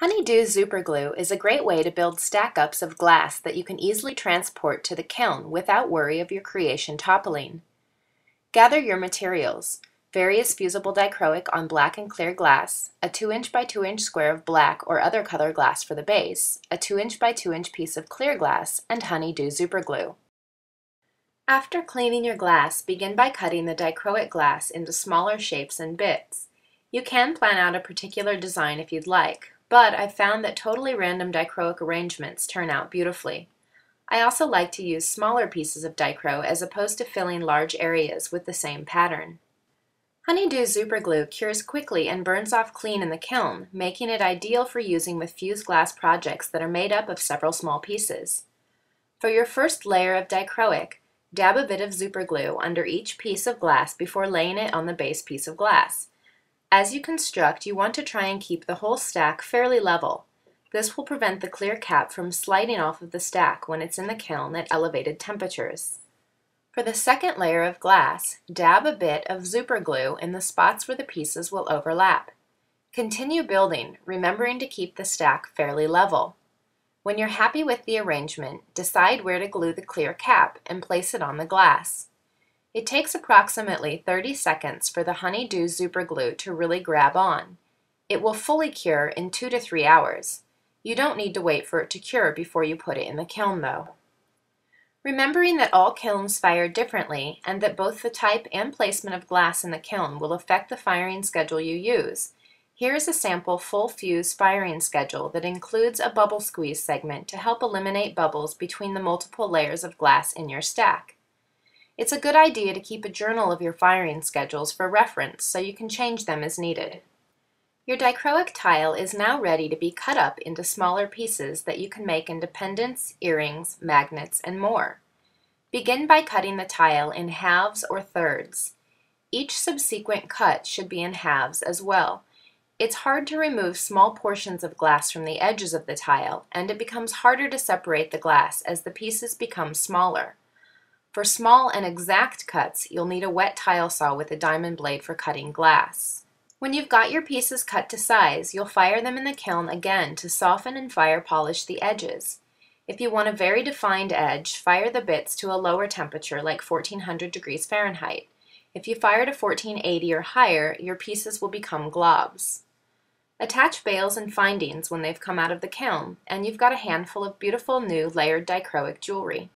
HoneyDoo Zuper Glue is a great way to build stack-ups of glass that you can easily transport to the kiln without worry of your creation toppling. Gather your materials: various fusible dichroic on black and clear glass, a 2" by 2" square of black or other color glass for the base, a 2" by 2" piece of clear glass, and HoneyDoo Zuper Glue. After cleaning your glass, begin by cutting the dichroic glass into smaller shapes and bits. You can plan out a particular design if you'd like, but I've found that totally random dichroic arrangements turn out beautifully. I also like to use smaller pieces of dichro as opposed to filling large areas with the same pattern. HoneyDoo Zuper Glue cures quickly and burns off clean in the kiln, making it ideal for using with fused glass projects that are made up of several small pieces. For your first layer of dichroic, dab a bit of Zuper Glue under each piece of glass before laying it on the base piece of glass. As you construct, you want to try and keep the whole stack fairly level. This will prevent the clear cap from sliding off of the stack when it's in the kiln at elevated temperatures. For the second layer of glass, dab a bit of Zuper Glue in the spots where the pieces will overlap. Continue building, remembering to keep the stack fairly level. When you're happy with the arrangement, decide where to glue the clear cap and place it on the glass. It takes approximately 30 seconds for the HoneyDoo Zuper Glue to really grab on. It will fully cure in 2 to 3 hours. You don't need to wait for it to cure before you put it in the kiln though. Remembering that all kilns fire differently and that both the type and placement of glass in the kiln will affect the firing schedule you use, here is a sample full fuse firing schedule that includes a bubble squeeze segment to help eliminate bubbles between the multiple layers of glass in your stack. It's a good idea to keep a journal of your firing schedules for reference so you can change them as needed. Your dichroic tile is now ready to be cut up into smaller pieces that you can make into pendants, earrings, magnets, and more. Begin by cutting the tile in halves or thirds. Each subsequent cut should be in halves as well. It's hard to remove small portions of glass from the edges of the tile, and it becomes harder to separate the glass as the pieces become smaller. For small and exact cuts, you'll need a wet tile saw with a diamond blade for cutting glass. When you've got your pieces cut to size, you'll fire them in the kiln again to soften and fire polish the edges. If you want a very defined edge, fire the bits to a lower temperature like 1400 degrees Fahrenheit. If you fire to 1480 or higher, your pieces will become globs. Attach bales and findings when they've come out of the kiln, and you've got a handful of beautiful new layered dichroic jewelry.